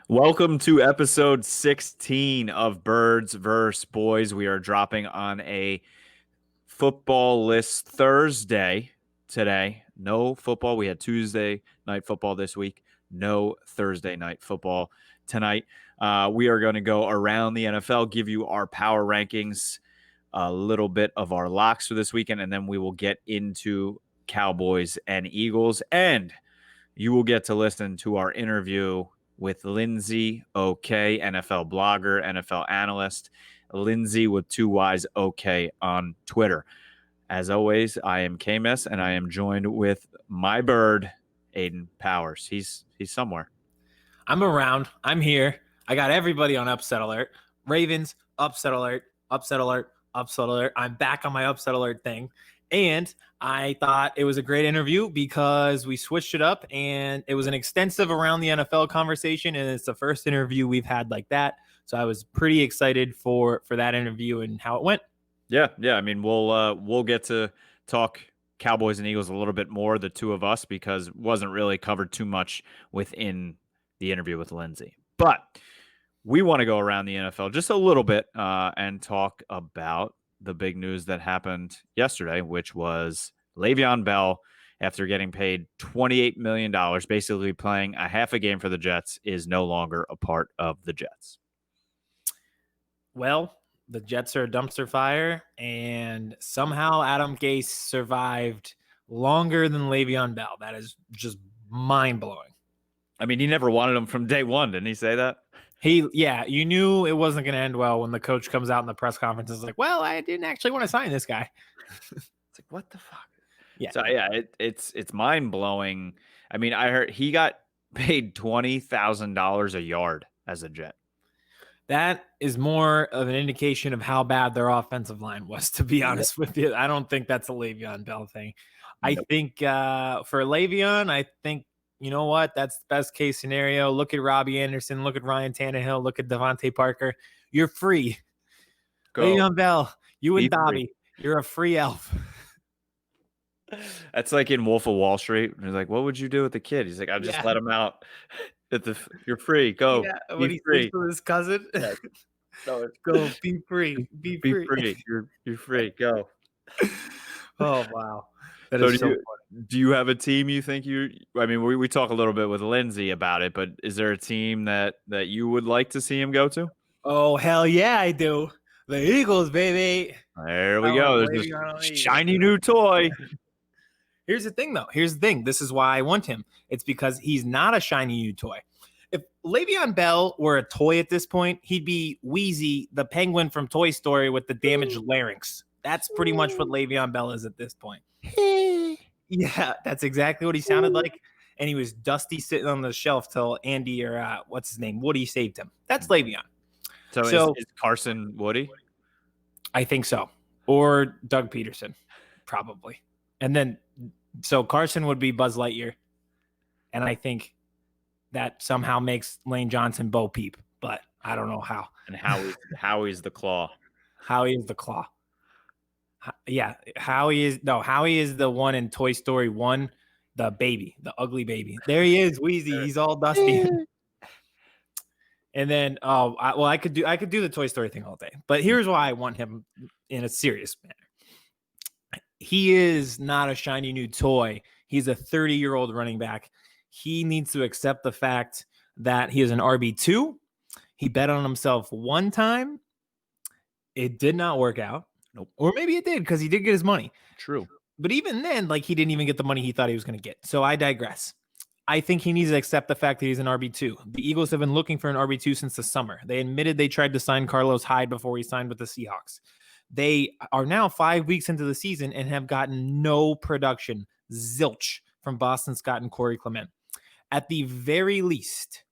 Welcome to episode 16 of Birds vs. Boys. We are dropping on a football-less Thursday today. No football. We had Tuesday night football this week. No Thursday night football tonight. We are going to go around the NFL, give you our power rankings, a little bit of our locks for this weekend, and then we will get into Cowboys and Eagles. And you will get to listen to our interview with Lindsey OK, NFL blogger, NFL analyst, Lindsey with 2Ys OK on Twitter. As always, I am KMess, and I am joined with my bird, Aidan Powers. He's somewhere. I'm around. I'm here. I got everybody on upset alert. Ravens, upset alert, upset alert, upset alert. I'm back on my upset alert thing. And I thought it was a great interview because we switched it up and it was an extensive around the NFL conversation. And it's the first interview we've had like that. So I was pretty excited for that interview and how it went. Yeah. I mean, we'll get to talk Cowboys and Eagles a little bit more, the two of us, because it wasn't really covered too much within the interview with Lindsey. But we want to go around the NFL just a little bit and talk about the big news that happened yesterday, which was Leveon Bell, after getting paid $28 million, basically playing a half a game for the Jets, is no longer a part of the Jets. Well, the Jets are a dumpster fire, and somehow Adam Gase survived longer than Leveon Bell. That is just mind-blowing. I mean, he never wanted him from day one. Didn't he say that? You knew it wasn't going to end well when the coach comes out in the press conference and is like, well, I didn't actually want to sign this guy. It's like, what the fuck? Yeah. So, yeah, it's mind-blowing. I mean, I heard he got paid $20,000 a yard as a Jet. That is more of an indication of how bad their offensive line was, to be honest with you. I don't think that's a Leveon Bell thing. I think for Le'Veon, I think, you know what? That's the best case scenario. Look at Robbie Anderson. Look at Ryan Tannehill. Look at Devontae Parker. You're free. Le'Veon Bell, you and Dobby, you're a free elf. That's like in Wolf of Wall Street. He's like, what would you do with the kid? He's like, I'll just let him out. You're free. Go. Yeah, when he sleeps with his cousin. Yeah. No, go. Be free. Be free. You're free. Go. Oh, wow. That is so funny. Do you have a team you think I mean, we talk a little bit with Lindsey about it, but is there a team that you would like to see him go to? Oh, hell yeah, I do. The Eagles, baby. There we go. There's this shiny new toy. Here's the thing, though. This is why I want him. It's because he's not a shiny new toy. If Le'Veon Bell were a toy at this point, he'd be Wheezy, the penguin from Toy Story with the damaged larynx. That's pretty much what Le'Veon Bell is at this point. Yeah, that's exactly what he sounded like. And he was dusty sitting on the shelf till Andy or what's his name? Woody saved him. That's Le'Veon. So is Carson Woody? I think so. Or Doug Peterson, probably. And then, so Carson would be Buzz Lightyear. And I think that somehow makes Lane Johnson Bo Peep, but I don't know how. And Howie's the Claw. Howie is the Claw. Yeah, Howie is the one in Toy Story 1, the baby, the ugly baby. There he is, Wheezy. He's all dusty. And then, I could do the Toy Story thing all day. But here's why I want him in a serious manner. He is not a shiny new toy. He's a 30-year-old running back. He needs to accept the fact that he is an RB2. He bet on himself one time. It did not work out. Nope. Or maybe it did because he did get his money. True. But even then, he didn't even get the money he thought he was going to get. So I digress. I think he needs to accept the fact that he's an RB2. The Eagles have been looking for an RB2 since the summer. They admitted they tried to sign Carlos Hyde before he signed with the Seahawks. They are now 5 weeks into the season and have gotten no production, zilch, from Boston Scott and Corey Clement. At the very least,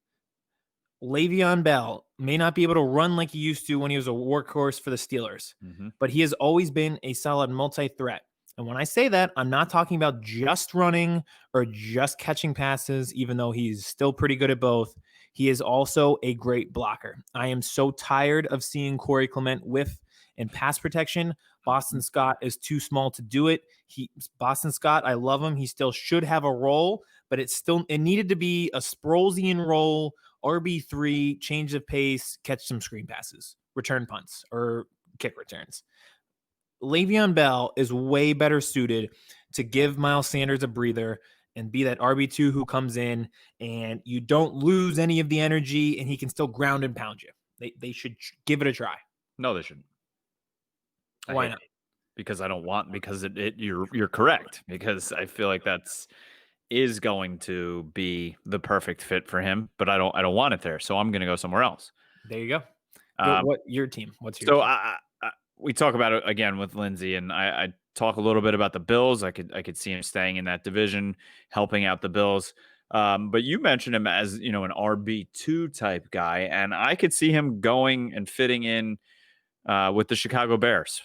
Le'Veon Bell may not be able to run like he used to when he was a workhorse for the Steelers, but he has always been a solid multi-threat. And when I say that, I'm not talking about just running or just catching passes, even though he's still pretty good at both. He is also a great blocker. I am so tired of seeing Corey Clement whiff in pass protection. Boston Scott is too small to do it. Boston Scott, I love him. He still should have a role, but it needed to be a Sproulsian role RB3, change of pace, catch some screen passes, return punts, or kick returns. Le'Veon Bell is way better suited to give Miles Sanders a breather and be that RB2 who comes in and you don't lose any of the energy and he can still ground and pound you. They should give it a try. No, they shouldn't. Why not? Because I don't want, because you're correct, because I feel like is going to be the perfect fit for him, but I don't want it there. So I'm going to go somewhere else. There you go. What your team? What's your team? So we talk about it again with Lindsey, and I talk a little bit about the Bills. I could see him staying in that division, helping out the Bills. But you mentioned him as, an RB2 type guy, and I could see him going and fitting in with the Chicago Bears.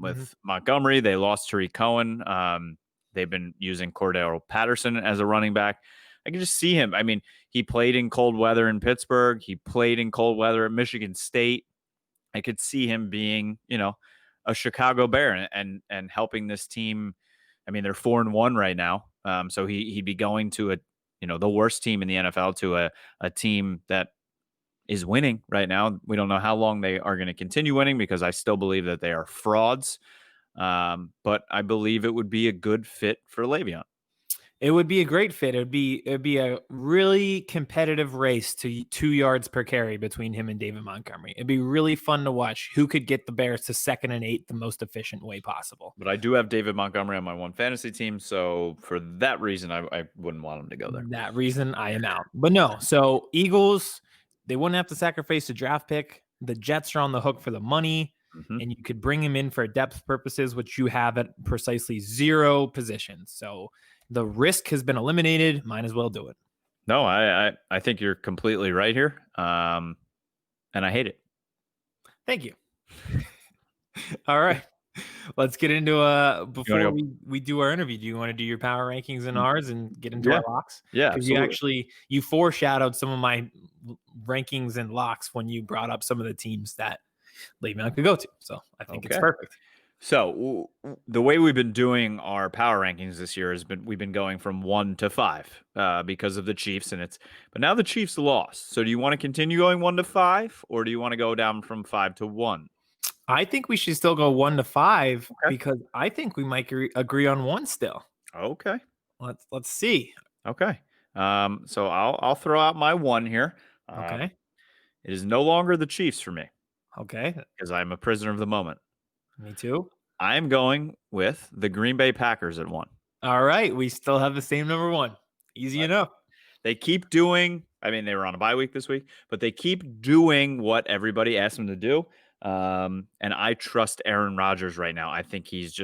With Montgomery, they lost Tariq Cohen. They've been using Cordero Patterson as a running back. I can just see him. I mean, he played in cold weather in Pittsburgh. He played in cold weather at Michigan State. I could see him being, a Chicago Bear and helping this team. I mean, they're 4-1 right now. So he'd be going to the worst team in the NFL, to a team that is winning right now. We don't know how long they are going to continue winning, because I still believe that they are frauds. But I believe it would be a good fit for Le'Veon. It would be a great fit. It'd be a really competitive race to 2 yards per carry between him and David Montgomery. It'd be really fun to watch who could get the Bears to 2nd and 8 the most efficient way possible. But I do have David Montgomery on my one fantasy team, so for that reason, I wouldn't want him to go there. That reason, I am out. But no, so Eagles, they wouldn't have to sacrifice a draft pick. The Jets are on the hook for the money. And you could bring him in for depth purposes, which you have at precisely 0 positions. So the risk has been eliminated. Might as well do it. No, I think you're completely right here. And I hate it. Thank you. All right. Let's get into before we do our interview. Do you want to do your power rankings and ours and get into our locks? Yeah. Because you foreshadowed some of my rankings and locks when you brought up some of the teams that Le'Veon could go to. So I think it's perfect. So the way we've been doing our power rankings this year we've been going from 1 to 5 because of the Chiefs, but now the Chiefs lost. So do you want to continue going 1 to 5, or do you want to go down from 5 to 1? I think we should still go 1 to 5 because I think we might agree on 1 still. Okay. Let's see. Okay. So I'll throw out my 1 here. Okay. It is no longer the Chiefs for me. Okay. Because I'm a prisoner of the moment. Me too. I'm going with the Green Bay Packers at 1. All right. We still have the same number 1. Easy enough. They keep doing, they were on a bye week this week, but they keep doing what everybody asked them to do. And I trust Aaron Rodgers right now. I think he's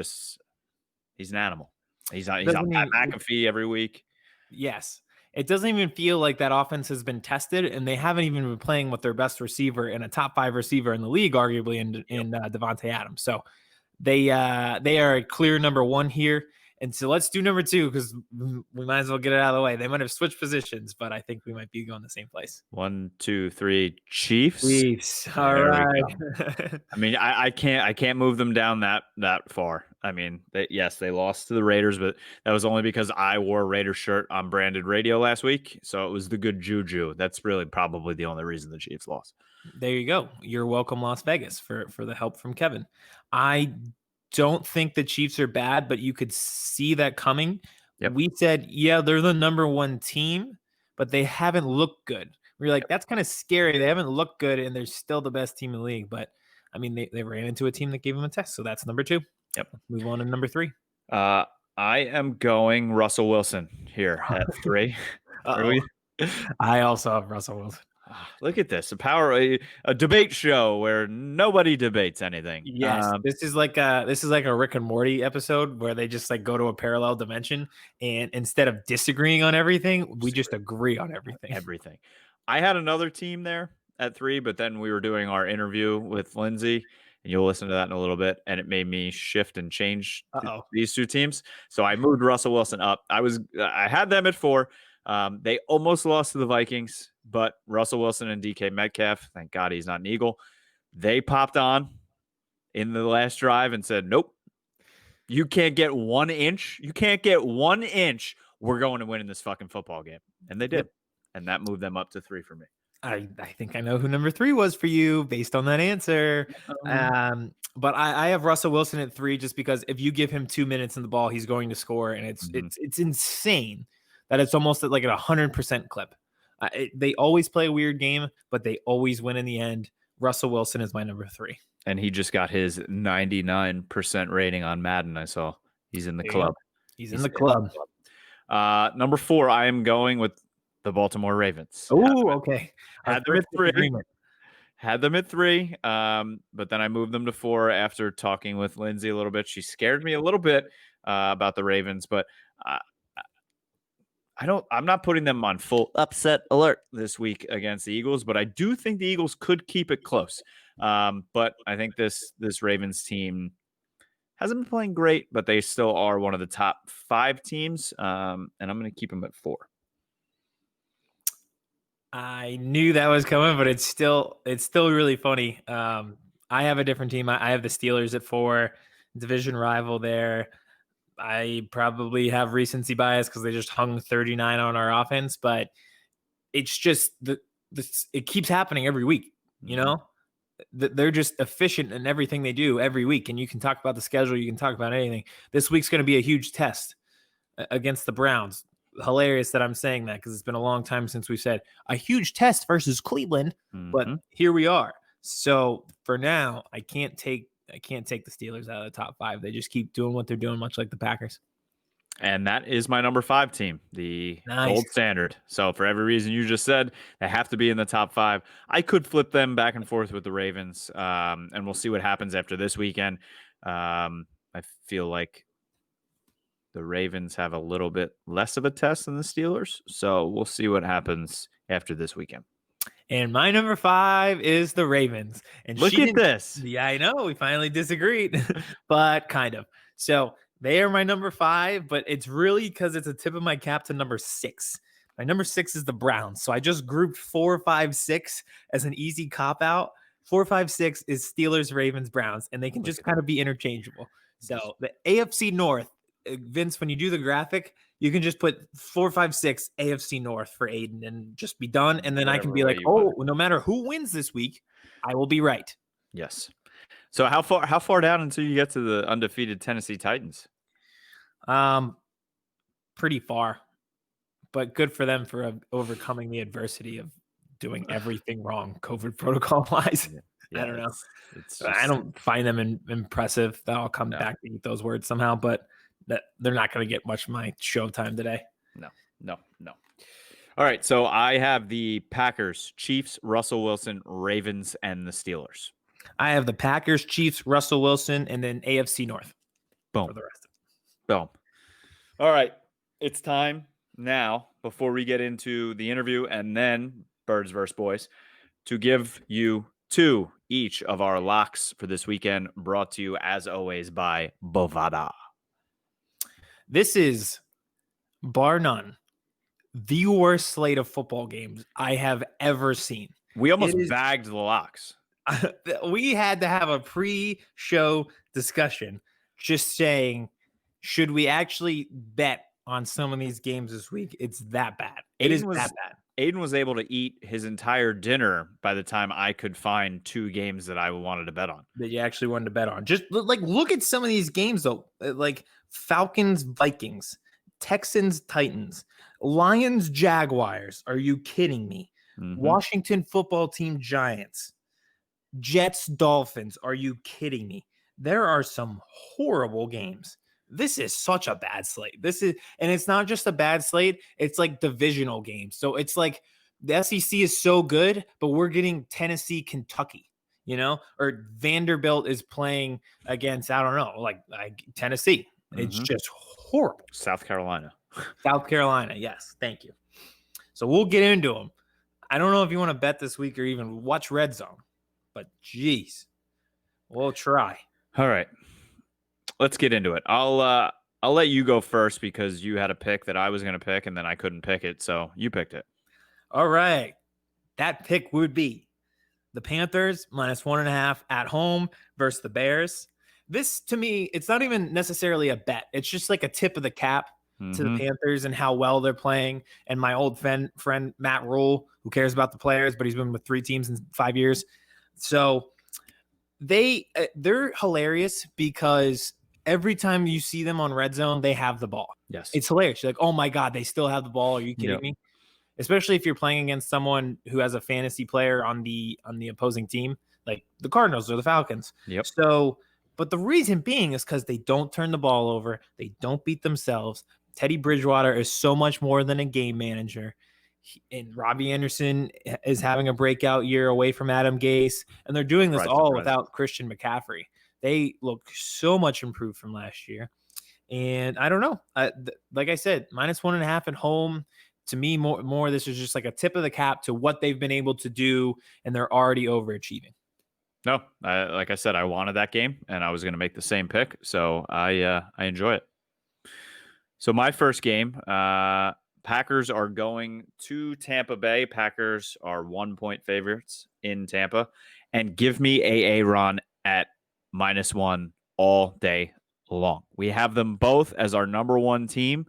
an animal. He's on Pat McAfee every week. Yes. It doesn't even feel like that offense has been tested, and they haven't even been playing with their best receiver and a top 5 receiver in the league, arguably, in Devontae Adams. So they are a clear number 1 here. And so let's do number 2, because we might as well get it out of the way. They might have switched positions, but I think we might be going the same place. 1, 2, 3, Chiefs. Chiefs. All right. I can't move them down that far. They lost to the Raiders, but that was only because I wore a Raiders shirt on Branded Radio last week. So it was the good juju. That's really probably the only reason the Chiefs lost. There you go. You're welcome, Las Vegas, for the help from Kevin. I don't think the Chiefs are bad, but you could see that coming. Yep. We said, they're the number 1 team, but they haven't looked good. We're like, that's kind of scary. They haven't looked good, and they're still the best team in the league. But, they ran into a team that gave them a test, so that's number 2. Yep. Move on to number 3. I am going Russell Wilson here at 3. I also have Russell Wilson. Look at this, a debate show where nobody debates anything. Yes, this is like a Rick and Morty episode where they just go to a parallel dimension, and instead of disagreeing on everything, we just agree on everything. I had another team there at 3, but then we were doing our interview with Lindsey, and you'll listen to that in a little bit, and it made me shift and change these 2 teams. So I moved Russell Wilson up. I had them at 4. They almost lost to the Vikings, but Russell Wilson and DK Metcalf, thank God he's not an Eagle, they popped on in the last drive and said, nope, you can't get 1 inch. You can't get 1 inch. We're going to win in this fucking football game. And they did. Yep. And that moved them up to 3 for me. I think I know who number 3 was for you based on that answer. But I have Russell Wilson at 3 just because if you give him 2 minutes in the ball, he's going to score, and it's insane that it's almost at like at 100% clip. They always play a weird game, but they always win in the end. Russell Wilson is my number 3. And he just got his 99% rating on Madden. I saw he's in the club. He's in the club. Number 4, I am going with the Baltimore Ravens. Oh, okay. Had them at 3. But then I moved them to 4 after talking with Lindsey a little bit. She scared me a little bit about the Ravens, but I'm not putting them on full upset alert this week against the Eagles, but I do think the Eagles could keep it close. But I think this Ravens team hasn't been playing great, but they still are one of the top 5 teams. And I'm going to keep them at 4. I knew that was coming, but it's still really funny. I have a different team. I have the Steelers at 4, division rival there. I probably have recency bias because they just hung 39 on our offense, but it's just it keeps happening every week. You know, they're just efficient in everything they do every week. And you can talk about the schedule. You can talk about anything. This week's going to be a huge test against the Browns. Hilarious that I'm saying that because it's been a long time since we said a huge test versus Cleveland, but here we are. So for now, I can't take the Steelers out of the top 5. They just keep doing what they're doing, much like the Packers. And that is my number 5 team, the gold standard. So for every reason you just said, they have to be in the top 5. I could flip them back and forth with the Ravens, and we'll see what happens after this weekend. I feel like the Ravens have a little bit less of a test than the Steelers. So we'll see what happens after this weekend. And my number 5 is the Ravens. And look at this. Yeah, I know. We finally disagreed, but kind of. So they are my number 5, but it's really because it's a tip of my cap to number 6. My number 6 is the Browns. So I just grouped 4, 5, 6 as an easy cop out. 4, 5, 6 is Steelers, Ravens, Browns, and they can just kind of be interchangeable. So the AFC North, Vince, when you do the graphic, you can just put 4, 5, 6 AFC North for Aidan and just be done. And then I can be like, oh, no matter who wins this week, I will be right. Yes. So how far down until you get to the undefeated Tennessee Titans? Pretty far, but good for them for overcoming the adversity of doing everything wrong, COVID protocol wise. Yeah, I don't know. I don't find them impressive. I'll come back to eat those words somehow, but that they're not going to get much of my showtime today. No. All right. So I have the Packers, Chiefs, Russell Wilson, Ravens, and the Steelers. I have the Packers, Chiefs, Russell Wilson, and then AFC North. Boom. For the rest of it. Boom. All right. It's time now, before we get into the interview and then Birds vs. Boys, to give you 2 each of our locks for this weekend, brought to you, as always, by Bovada. This is, bar none, the worst slate of football games I have ever seen. We almost bagged the locks. We had to have a pre-show discussion just saying, should we actually bet on some of these games this week? It's that bad. It is that bad. Aidan was able to eat his entire dinner by the time I could find 2 games that I wanted to bet on. That you actually wanted to bet on. Just look at some of these games though. Like Falcons, Vikings, Texans, Titans, Lions, Jaguars. Are you kidding me? Washington football team, Giants, Jets, Dolphins. Are you kidding me? There are some horrible games. This is such a bad slate. And it's not just a bad slate. It's like divisional games. So it's like the SEC is so good, but we're getting Tennessee, Kentucky, or Vanderbilt is playing against, I don't know, like Tennessee. It's just horrible. South Carolina. Yes. Thank you. So we'll get into them. I don't know if you want to bet this week or even watch Red Zone, but geez, we'll try. All right. Let's get into it. I'll let you go first because you had a pick that I was going to pick and then I couldn't pick it. So you picked it. All right. That pick would be the Panthers -1.5 at home versus the Bears. This, to me, it's not even necessarily a bet. It's just like a tip of the cap to the Panthers and how well they're playing. And my old friend Matt Rule, who cares about the players, but he's been with 3 teams in 5 years. So they're hilarious because every time you see them on red zone, they have the ball. Yes. It's hilarious. You're like, oh my God, they still have the ball. Are you kidding me? Especially if you're playing against someone who has a fantasy player on the opposing team, like the Cardinals or the Falcons. Yep. So, but the reason being is because they don't turn the ball over. They don't beat themselves. Teddy Bridgewater is so much more than a game manager. And Robbie Anderson is having a breakout year away from Adam Gase. And they're doing this all without Christian McCaffrey. They look so much improved from last year. And I don't know. Like I said, -1.5 at home. To me, more this is just like a tip of the cap to what they've been able to do. And they're already overachieving. No, like I said, I wanted that game, and I was going to make the same pick, so I enjoy it. So my first game, Packers are going to Tampa Bay. Packers are 1-point favorites in Tampa, and give me Aaron at -1 all day long. We have them both as our number 1 team.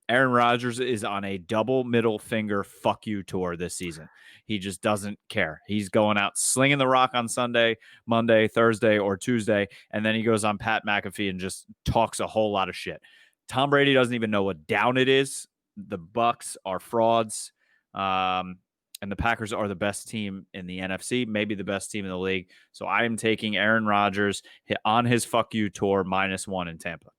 Aaron Rodgers is on a double middle finger fuck you tour this season. He just doesn't care. He's going out slinging the rock on Sunday, Monday, Thursday, or Tuesday, and then he goes on Pat McAfee and just talks a whole lot of shit. Tom Brady doesn't even know what down it is. The Bucs are frauds, and the Packers are the best team in the NFC, maybe the best team in the league. So I am taking Aaron Rodgers on his fuck you tour -1 in Tampa.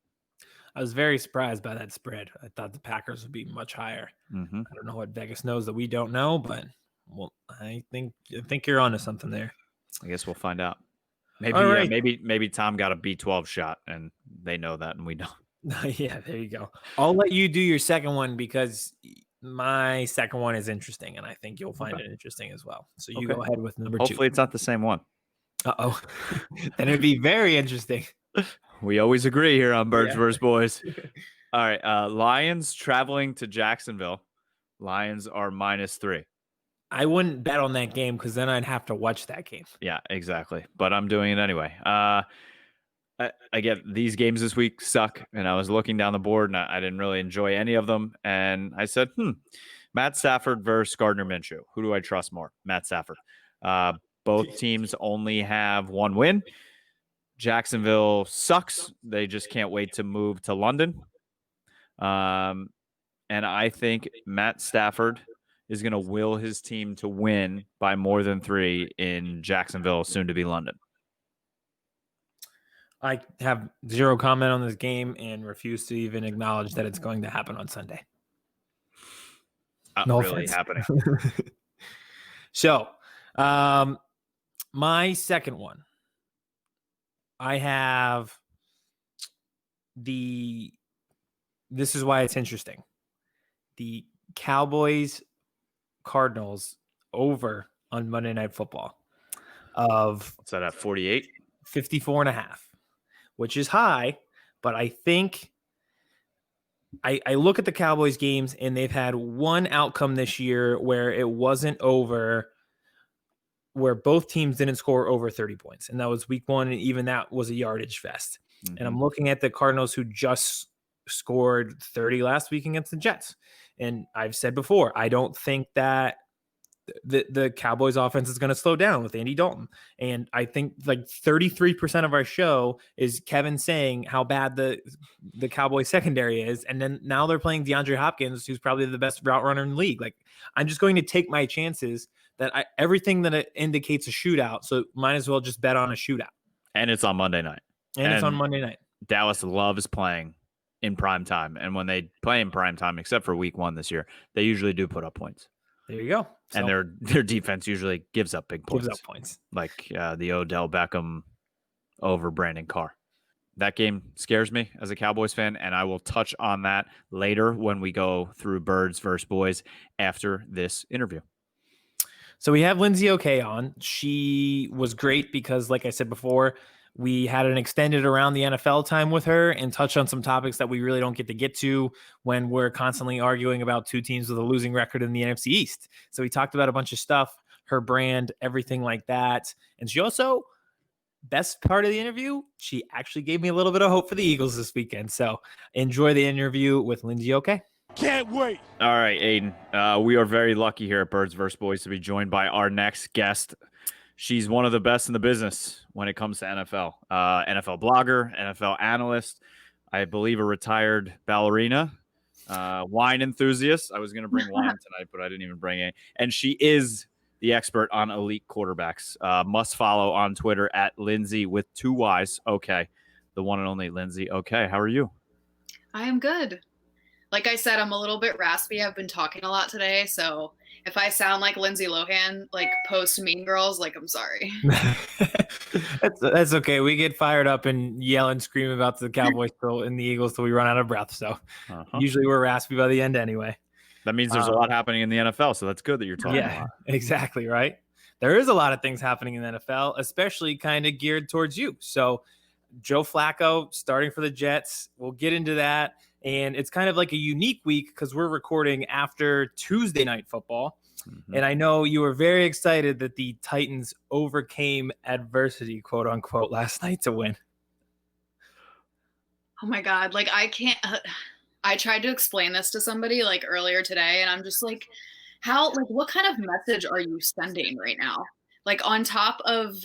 I was very surprised by that spread. I thought the Packers would be much higher. I don't know what Vegas knows that we don't know, but I think you're onto something there. I guess we'll find out. Maybe maybe Tom got a B12 shot and they know that and we don't. Yeah, there you go. I'll let you do your second one because my second one is interesting and I think you'll find it interesting as well. So you go ahead with number 2. Hopefully it's not the same one. Uh-oh. Then it'd be very interesting. We always agree here on Birds vs. Boys. All right. Lions traveling to Jacksonville. Lions are -3. I wouldn't bet on that game because then I'd have to watch that game. Yeah, exactly. But I'm doing it anyway. Again, these games this week suck. And I was looking down the board and I didn't really enjoy any of them. And I said, Matt Stafford versus Gardner Minshew. Who do I trust more? Matt Stafford. Both teams only have 1 win. Jacksonville sucks. They just can't wait to move to London. And I think Matt Stafford is going to will his team to win by more than 3 in Jacksonville, soon to be London. I have 0 comment on this game and refuse to even acknowledge that it's going to happen on Sunday. Not really happening. So, my second one. I have this is why it's interesting. The Cowboys Cardinals over on Monday Night Football of what's that at 48? 54.5, which is high, but I think I look at the Cowboys games and they've had one outcome this year where it wasn't over, where both teams didn't score over 30 points. And that was week 1. And even that was a yardage fest. And I'm looking at the Cardinals who just scored 30 last week against the Jets. And I've said before, I don't think that the Cowboys offense is going to slow down with Andy Dalton. And I think like 33% of our show is Kevin saying how bad the Cowboys secondary is. And then now they're playing DeAndre Hopkins, who's probably the best route runner in the league. Like, I'm just going to take my chances that everything that it indicates a shootout. So might as well just bet on a shootout. And it's on Monday night. And it's on Monday night. Dallas loves playing in prime time. And when they play in prime time, except for week 1 this year, they usually do put up points. There you go. So, and their defense usually gives up big points. Gives up points. Like the Odell Beckham over Brandon Carr. That game scares me as a Cowboys fan, and I will touch on that later when we go through Birds versus Boys after this interview. So we have Lindsey OK on. She was great because, like I said before, we had an extended around the NFL time with her and touched on some topics that we really don't get to when we're constantly arguing about 2 teams with a losing record in the NFC East. So we talked about a bunch of stuff, her brand, everything like that. And she also best part of the interview, she actually gave me a little bit of hope for the Eagles this weekend. So enjoy the interview with Lindsey OK. Can't wait. All right, Aidan. We are very lucky here at Birds vs. Boys to be joined by our next guest. She's one of the best in the business when it comes to NFL. NFL blogger, NFL analyst, I believe a retired ballerina, wine enthusiast. I was going to bring wine tonight, but I didn't even bring it. And she is the expert on elite quarterbacks. Must follow on Twitter at Lindsey with 2 Y's. Okay. The one and only Lindsey. Okay. How are you? I am good. Like I said, I'm a little bit raspy. I've been talking a lot today. So if I sound like Lindsay Lohan, like post Mean Girls, like I'm sorry. That's okay. We get fired up and yell and scream about the Cowboys and the Eagles till we run out of breath. So usually we're raspy by the end anyway. That means there's a lot happening in the NFL. So that's good that you're talking a lot. Exactly. Right. There is a lot of things happening in the NFL, especially kind of geared towards you. So Joe Flacco starting for the Jets. We'll get into that. And it's kind of like a unique week because we're recording after Tuesday Night Football. Mm-hmm. And I know you were very excited that the Titans overcame adversity, quote unquote, last night to win. Oh my God. Like I can't, I tried to explain this to somebody like earlier today and I'm just like, how, like, what kind of message are you sending right now? Like on top of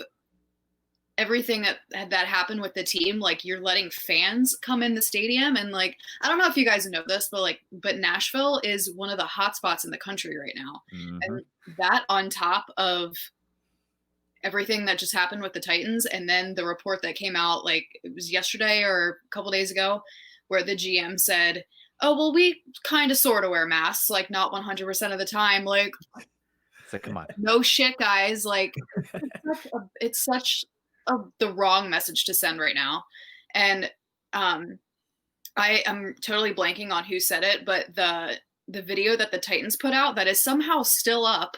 everything that happened with the team, like you're letting fans come in the stadium and like, I don't know if you guys know this, but Nashville is one of the hot spots in the country right now. Mm-hmm. And that on top of everything that just happened with the Titans. And then the report that came out, like it was yesterday or a couple days ago where the GM said, oh, well, we kind of sort of wear masks, like not 100% of the time. Like, come on, no shit, guys. Like it's such the wrong message to send right now. And I am totally blanking on who said it, but the video that the Titans put out that is somehow still up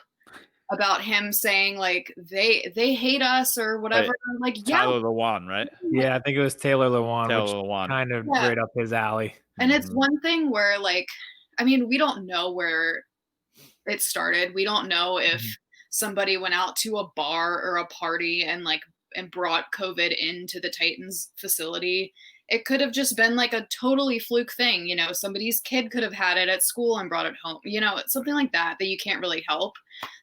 about him saying like they hate us or whatever. Right. Like, yeah, Taylor Lewan, right? Yeah, I think it was Taylor Lewan, kind of right up his alley. And it's one thing where like, I mean, we don't know where it started. We don't know if somebody went out to a bar or a party and brought COVID into the Titans facility. It could have just been like a totally fluke thing. You know, somebody's kid could have had it at school and brought it home, you know, something like that you can't really help.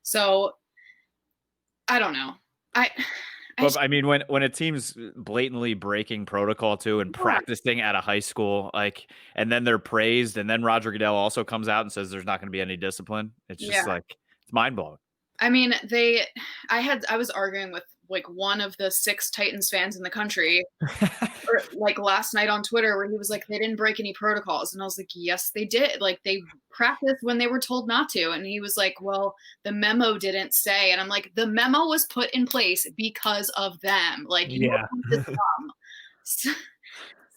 So I don't know. I mean, when a team's blatantly breaking protocol too and practicing at a high school, like, and then they're praised, and then Roger Goodell also comes out and says there's not going to be any discipline. It's just like, it's mind blowing. I mean, I was arguing with like one of the 6 Titans fans in the country like last night on Twitter where he was like, they didn't break any protocols. And I was like, yes, they did. Like they practiced when they were told not to. And he was like, well, the memo didn't say. And I'm like, the memo was put in place because of them. Like, yeah.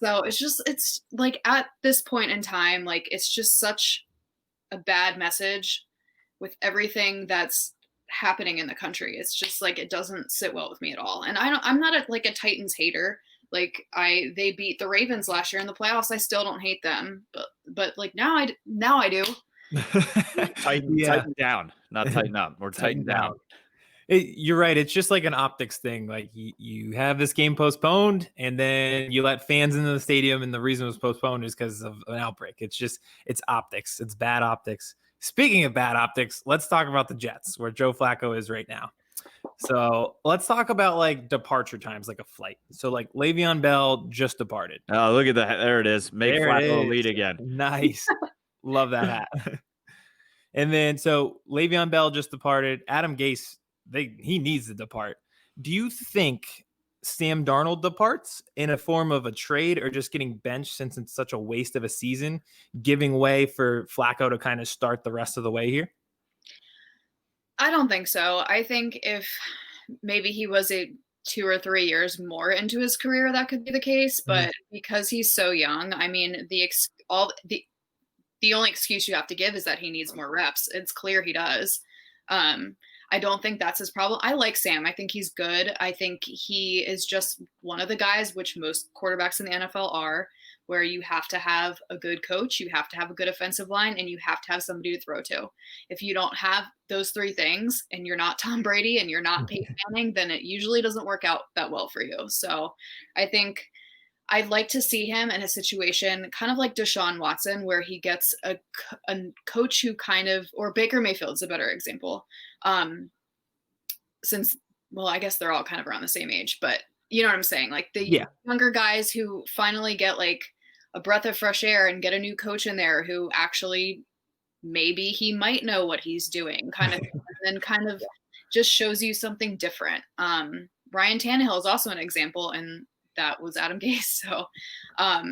So it's like at this point in time, like it's just such a bad message with everything that's happening in the country. It's just like it doesn't sit well with me at all. And I'm not a Titans hater. Like they beat the Ravens last year in the playoffs. I still don't hate them, but like now I do. Tighten down, not tighten up. Or tighten down. You're right. It's just like an optics thing. Like you have this game postponed, and then you let fans into the stadium, and the reason it was postponed is because of an outbreak. It's optics. It's bad optics. Speaking of bad optics, let's talk about the Jets, where Joe Flacco is right now. So let's talk about like departure times, like a flight. So like Leveon Bell just departed. Oh, look at that. There it is. Make Flacco lead again. Nice. Love that hat. And then so Leveon Bell just departed. Adam Gase, he needs to depart. Do you think Sam Darnold departs in a form of a trade or just getting benched since it's such a waste of a season, giving way for Flacco to kind of start the rest of the way here? I don't think so. I think if maybe he was 2 or 3 years more into his career, that could be the case. But because he's so young, I mean, the only excuse you have to give is that he needs more reps. It's clear he does. I don't think that's his problem. I like Sam. I think he's good. I think he is just one of the guys, which most quarterbacks in the NFL are. where you have to have a good coach, you have to have a good offensive line, and you have to have somebody to throw to. If you don't have those three things and you're not Tom Brady and you're not Peyton Manning, then it usually doesn't work out that well for you. So I think I'd like to see him in a situation kind of like Deshaun Watson, where he gets a coach who kind of, or Baker Mayfield's a better example. Since, well, I guess they're all kind of around the same age, but you know what I'm saying? Like the younger guys who finally get like a breath of fresh air and get a new coach in there who actually maybe he might know what he's doing kind of, and then kind of just shows you something different. Ryan Tannehill is also an example, and that was Adam Gase. So I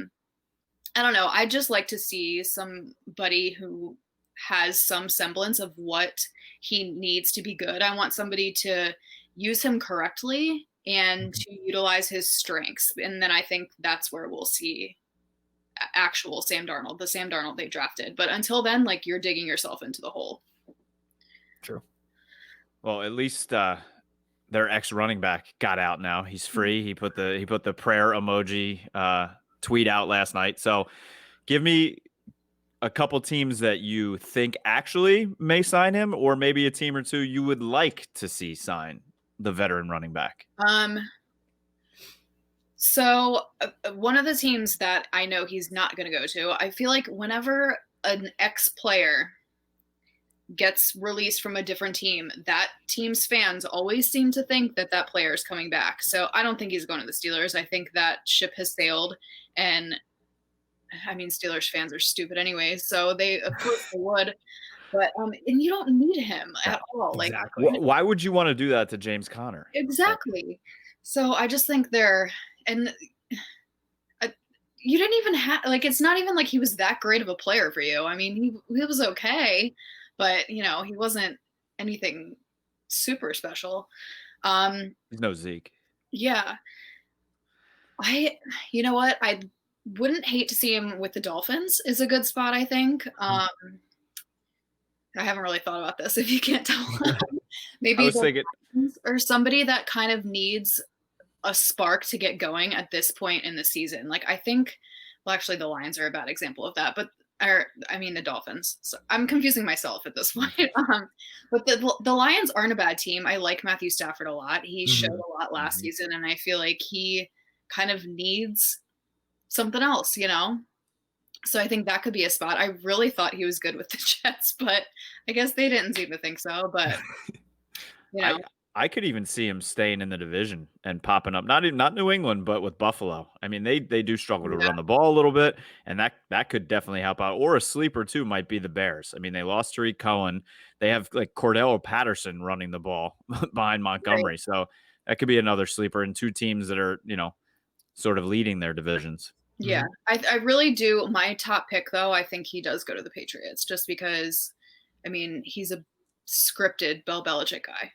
don't know. I'd just like to see somebody who has some semblance of what he needs to be good. I want somebody to use him correctly and to utilize his strengths. And then I think that's where we'll see actual Sam Darnold, the Sam Darnold they drafted. But until then, like, you're digging yourself into the hole. True. Well, at least their ex-running back got out now. He's free. He put the prayer emoji tweet out last night. So give me a couple teams that you think actually may sign him, or maybe a team or two you would like to see sign the veteran running back. So one of the teams that I know he's not going to go to, I feel like whenever an ex-player gets released from a different team, that team's fans always seem to think that that player is coming back. So I don't think he's going to the Steelers. I think that ship has sailed, and I mean, Steelers fans are stupid anyway, so of course they would. But and you don't need him at all. Exactly. Like, why would you want to do that to James Conner? Exactly. So I just think and you didn't even have, like, it's not even like he was that great of a player for you. I mean, he was okay, but he wasn't anything super special. He's no Zeke. Yeah. You know what? I wouldn't hate to see him with the Dolphins is a good spot, I think. I haven't really thought about this, if you can't tell. Maybe I was thinking, or somebody that kind of needs a spark to get going at this point in the season. Like, I think, well, actually the Lions are a bad example of that, but the Dolphins. So I'm confusing myself at this point. But the Lions aren't a bad team. I like Matthew Stafford a lot. He showed a lot last season, and I feel like he kind of needs something else, So I think that could be a spot. I really thought he was good with the Jets, but I guess they didn't seem to think so. But I could even see him staying in the division and popping up. Not New England, but with Buffalo. I mean, they do struggle to run the ball a little bit, and that could definitely help out. Or a sleeper too might be the Bears. I mean, they lost Tariq Cohen. They have like Cordell Patterson running the ball behind Montgomery, right. So that could be another sleeper. And two teams that are sort of leading their divisions. Yeah, I really do. My top pick, though, I think he does go to the Patriots, just because, I mean, he's a scripted Bill Belichick guy.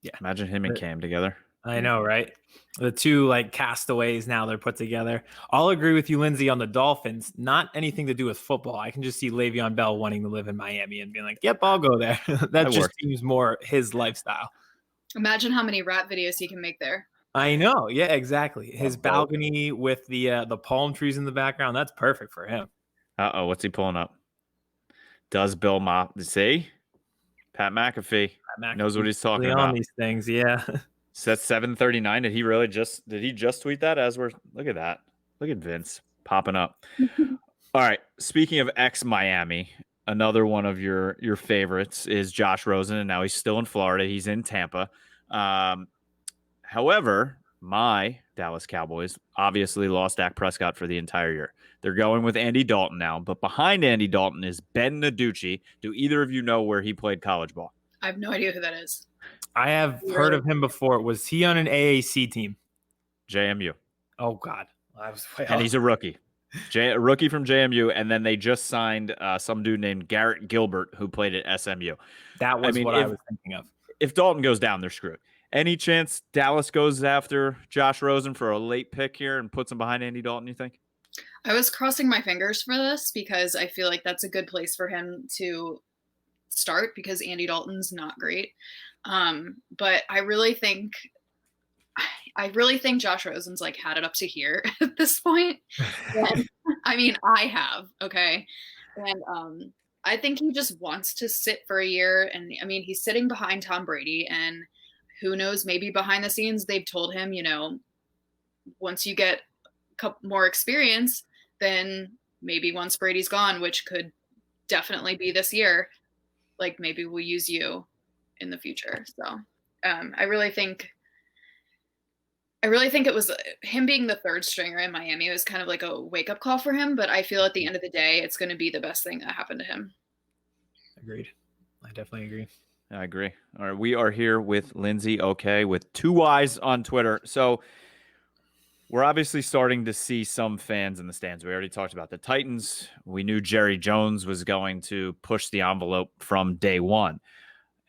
Yeah, imagine him and Cam together. I know, right? The two like castaways now they're put together. I'll agree with you, Lindsey, on the Dolphins. Not anything to do with football. I can just see Le'Veon Bell wanting to live in Miami and being like, "Yep, I'll go there." That just seems more his lifestyle. Imagine how many rap videos he can make there. I know. Yeah, exactly. His balcony with the palm trees in the background. That's perfect for him. What's he pulling up? Does Bill Mop see? Pat McAfee knows what he's talking about. On these things, yeah. So that's 7:39. Did he just tweet that as we're look at that? Look at Vince popping up. All right. Speaking of ex-Miami, another one of your favorites is Josh Rosen, and now he's still in Florida. He's in Tampa. However, my Dallas Cowboys obviously lost Dak Prescott for the entire year. They're going with Andy Dalton now, but behind Andy Dalton is Ben Naducci. Do either of you know where he played college ball? I have no idea who that is. I have heard of him before. Was he on an AAC team? JMU. Oh, God. And he's a rookie. A rookie from JMU, and then they just signed some dude named Garrett Gilbert who played at SMU. That was what I was thinking of. If Dalton goes down, they're screwed. Any chance Dallas goes after Josh Rosen for a late pick here and puts him behind Andy Dalton, you think? I was crossing my fingers for this because I feel like that's a good place for him to start because Andy Dalton's not great. But I really think I really think Josh Rosen's like had it up to here at this point. And, I mean, I have, okay. And I think he just wants to sit for a year. And I mean, he's sitting behind Tom Brady, and who knows, maybe behind the scenes, they've told him, you know, once you get a couple more experience, then maybe once Brady's gone, which could definitely be this year, like maybe we'll use you in the future. So I really think it was him being the third stringer in Miami was kind of like a wake up call for him. But I feel at the end of the day, it's going to be the best thing that happened to him. Agreed. I definitely agree. I agree. All right. We are here with Lindsey OK with 2 Ys on Twitter. So we're obviously starting to see some fans in the stands. We already talked about the Titans. We knew Jerry Jones was going to push the envelope from day one.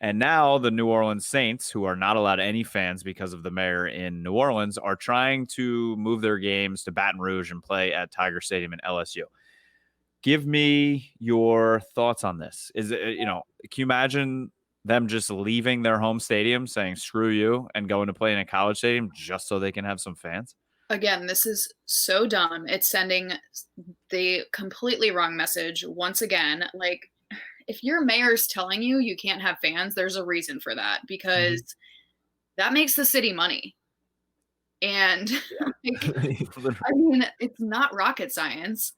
And now the New Orleans Saints, who are not allowed any fans because of the mayor in New Orleans, are trying to move their games to Baton Rouge and play at Tiger Stadium in LSU. Give me your thoughts on this. Is it, you know, can you imagine them just leaving their home stadium saying, screw you, and going to play in a college stadium just so they can have some fans? Again, this is so dumb. It's sending the completely wrong message once again. Like, if your mayor's telling you you can't have fans, there's a reason for that, because that makes the city money. And like, I mean, it's not rocket science.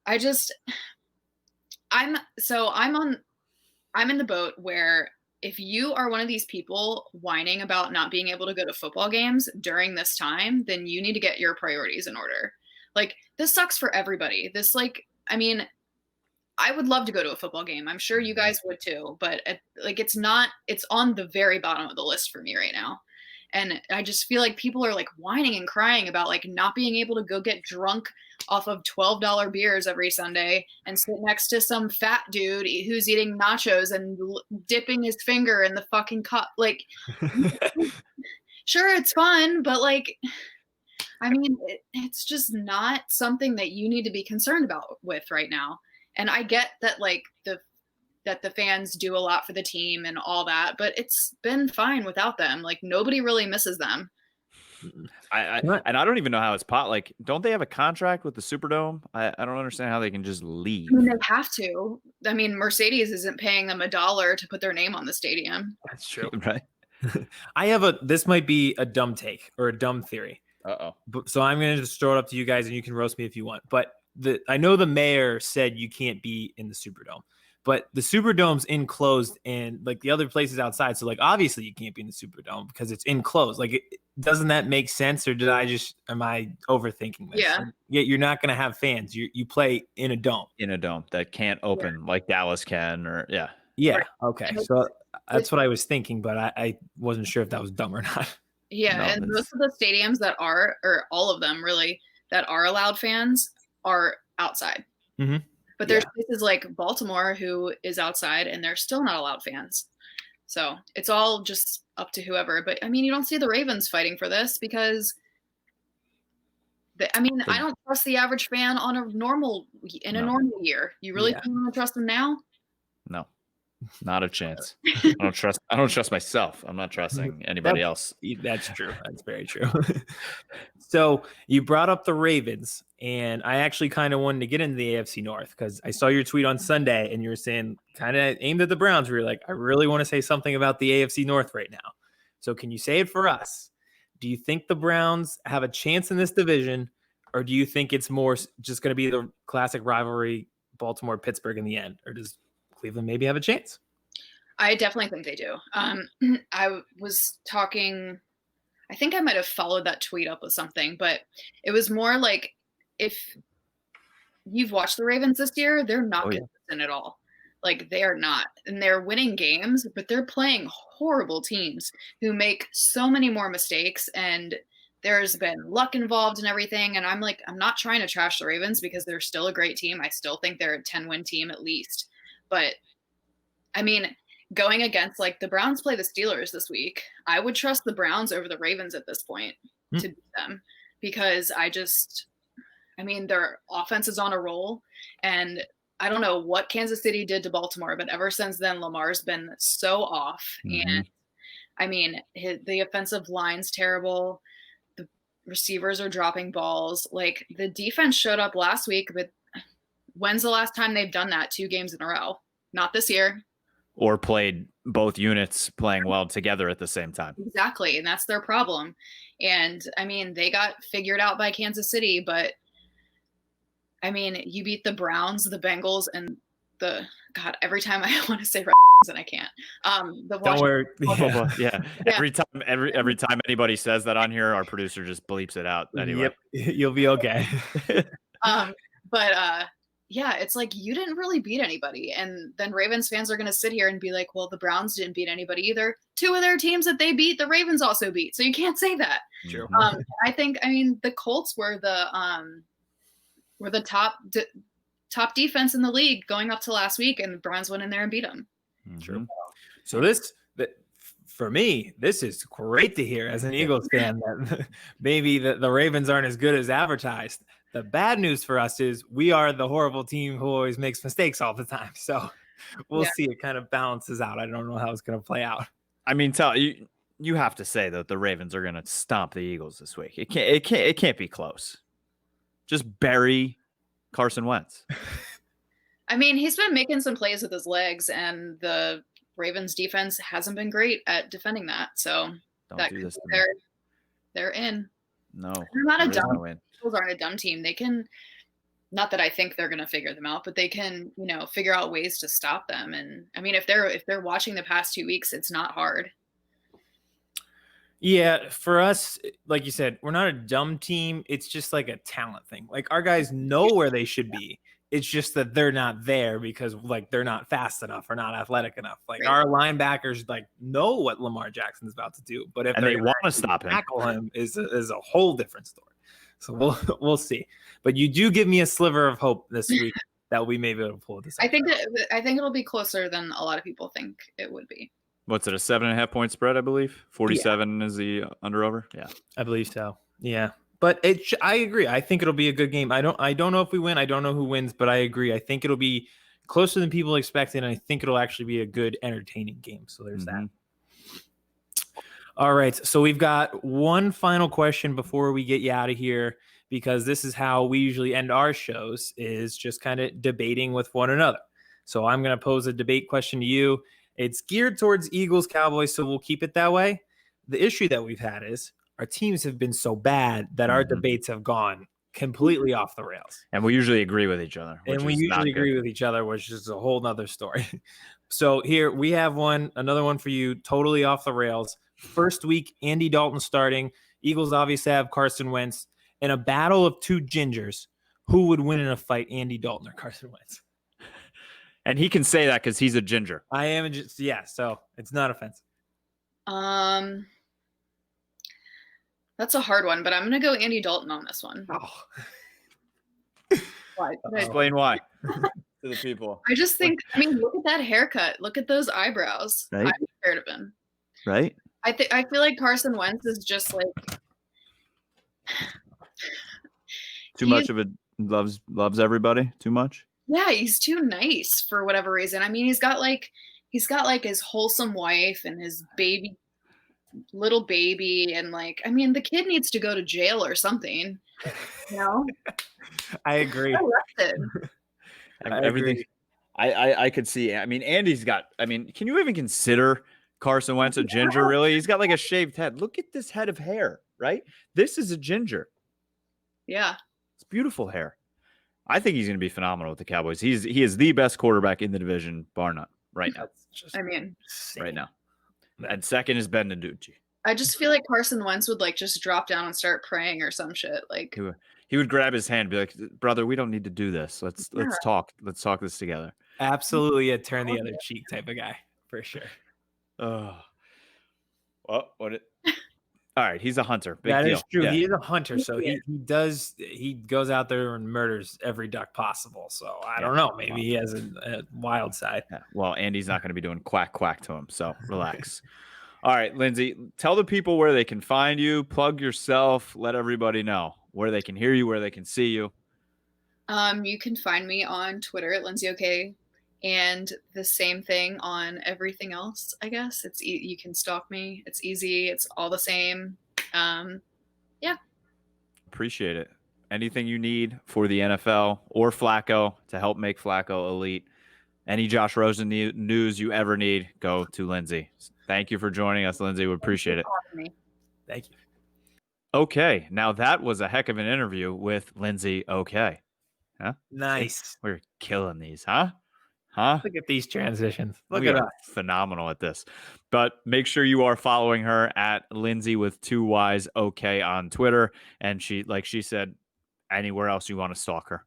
I'm in the boat where if you are one of these people whining about not being able to go to football games during this time, then you need to get your priorities in order. Like, this sucks for everybody. This, like, I mean, I would love to go to a football game. I'm sure you guys would too, but it's on the very bottom of the list for me right now. And I just feel like people are like whining and crying about like not being able to go get drunk off of $12 beers every Sunday and sit next to some fat dude who's eating nachos and dipping his finger in the fucking cup. Like, sure, it's fun, but like, I mean, it's just not something that you need to be concerned about with right now. And I get that, like, that the fans do a lot for the team and all that, but it's been fine without them. Like, nobody really misses them. And I don't even know how it's like, don't they have a contract with the Superdome? I don't understand how they can just leave. I mean, they have to. I mean, Mercedes isn't paying them $1 to put their name on the stadium. That's true. Right. This might be a dumb take or a dumb theory. So I'm going to just throw it up to you guys and you can roast me if you want. But I know the mayor said you can't be in the Superdome, but the Superdome's enclosed and like the other places outside. So like, obviously you can't be in the Superdome because it's enclosed. Like, doesn't that make sense? Or am I overthinking this? Yeah. Yeah. You're not going to have fans. You play in a dome. In a dome that can't open like Dallas can, or yeah. Yeah. Okay. So that's what I was thinking, but I wasn't sure if that was dumb or not. Yeah. No, and most of the stadiums that are, or all of them really, that are allowed fans are outside. Mm-hmm. But there's places like Baltimore who is outside and they're still not allowed fans. So it's all just up to whoever. But I mean, you don't see the Ravens fighting for this because I don't trust the average fan on a normal year. You really don't trust them now? No. Not a chance. I don't trust myself. I'm not trusting anybody else. That's true. That's very true. So you brought up the Ravens, and I actually kind of wanted to get into the AFC North because I saw your tweet on Sunday and you were saying kind of aimed at the Browns where you're like, I really want to say something about the AFC North right now. So can you say it for us? Do you think the Browns have a chance in this division, or do you think it's more just going to be the classic rivalry, Baltimore-Pittsburgh in the end, or does Cleveland maybe have a chance? I definitely think they do. I was talking, I think I might have followed that tweet up with something, but it was more like, if you've watched the Ravens this year, they're not consistent at all. Like, they are not. And they're winning games, but they're playing horrible teams who make so many more mistakes, and there's been luck involved and everything. And I'm like, I'm not trying to trash the Ravens because they're still a great team. I still think they're a 10-win team at least. But I mean, going against, like, the Browns play the Steelers this week, I would trust the Browns over the Ravens at this point to beat them, because their offense is on a roll, and I don't know what Kansas City did to Baltimore, but ever since then, Lamar's been so off. Mm-hmm. And I mean, the offensive line's terrible. receivers are dropping balls. Like the defense showed up last week, but when's the last time they've done that 2 games in a row? Not this year. Or played both units playing well together at the same time. Exactly. And that's their problem. And I mean, they got figured out by Kansas City, but I mean, you beat the Browns, the Bengals, and every time I want to say and I can't. Don't worry. Yeah. Every time anybody says that on here, our producer just bleeps it out. Anyway. Yep. You'll be okay. Yeah, it's like you didn't really beat anybody. And then Ravens fans are going to sit here and be like, well, the Browns didn't beat anybody either. 2 of their teams that they beat, the Ravens also beat. So you can't say that. True. I mean, the Colts were the top defense in the league going up to last week, and the Browns went in there and beat them. True. So for me, this is great to hear as an Eagles fan that maybe the Ravens aren't as good as advertised. The bad news for us is we are the horrible team who always makes mistakes all the time. So we'll see. It kind of balances out. I don't know how it's going to play out. I mean, you have to say that the Ravens are going to stomp the Eagles this week. It can't be close. Just bury Carson Wentz. I mean, he's been making some plays with his legs, and the Ravens defense hasn't been great at defending that. So they're in. No, they're not a dumb. Eagles aren't a dumb team. They can, not that I think they're going to figure them out, but they can, figure out ways to stop them. And I mean, if they're watching the past 2 weeks, it's not hard. Yeah, for us, like you said, we're not a dumb team. It's just like a talent thing. Like our guys know where they should be. It's just that they're not there because like they're not fast enough or not athletic enough. Like our linebackers like know what Lamar Jackson's about to do, but if they want to stop him, tackle him is a whole different story. So we'll see. But you do give me a sliver of hope this week that we may be able to pull this out. I think it'll be closer than a lot of people think it would be. What's it, a 7.5 spread, I believe? 47 is the under-over? Yeah. I believe so. Yeah. But I agree. I think it'll be a good game. I don't know if we win. I don't know who wins, but I agree. I think it'll be closer than people expected, and I think it'll actually be a good, entertaining game. So there's that. All right. So we've got one final question before we get you out of here, because this is how we usually end our shows, is just kind of debating with one another. So I'm going to pose a debate question to you. It's geared towards Eagles, Cowboys, so we'll keep it that way. The issue that we've had is our teams have been so bad that our debates have gone completely off the rails. And we usually agree with each other. And we usually agree with each other, which is a whole nother story. So here we have another one for you, totally off the rails. First week, Andy Dalton starting. Eagles obviously have Carson Wentz. In a battle of 2 gingers, who would win in a fight, Andy Dalton or Carson Wentz? And he can say that because he's a ginger. I am so it's not offensive. That's a hard one, but I'm going to go Andy Dalton on this one. Oh. Why? Explain why to the people. I just think, look at that haircut. Look at those eyebrows. Right? I'm scared of him. Right? I feel like Carson Wentz is just like too much of it. Loves everybody too much. Yeah, he's too nice for whatever reason. I mean, he's got like his wholesome wife and his little baby, and the kid needs to go to jail or something. I agree. Everything. I could see. I mean, Andy's got. I mean, can you even consider Carson Wentz a ginger? Really, he's got like a shaved head. Look at this head of hair. Right, this is a ginger. Yeah, it's beautiful hair. I think he's going to be phenomenal with the Cowboys. He is the best quarterback in the division, bar none, right now. Right now. And second is Ben DiNucci. I just feel like Carson Wentz would just drop down and start praying or some shit. Like he would grab his hand and be like, "Brother, we don't need to do this. Let's talk. Let's talk this together." Absolutely a turn the other cheek type of guy, for sure. Oh. Well, all right, he's a hunter. Big that deal. Is true. Yeah. He is a hunter, so he goes out there and murders every duck possible. So I don't know. Maybe he has a wild side. Yeah. Well, Andy's not going to be doing quack quack to him, so relax. All right, Lindsey, tell the people where they can find you. Plug yourself. Let everybody know where they can hear you, where they can see you. You can find me on Twitter at Lindsey OK. And the same thing on everything else, I guess. You can stalk me. It's easy. It's all the same. Yeah. Appreciate it. Anything you need for the NFL or Flacco to help make Flacco elite, any Josh Rosen news you ever need, go to Lindsey. Thank you for joining us, Lindsey. We appreciate it. Thank you. Okay, now that was a heck of an interview with Lindsey OK. Huh? Nice. We're killing these, huh? Huh? Look at these transitions. Look We at are us. phenomenal at this. But make sure you are following her at Lindsey with 2 Y's OK on Twitter. And she, like she said, anywhere else you want to stalk her,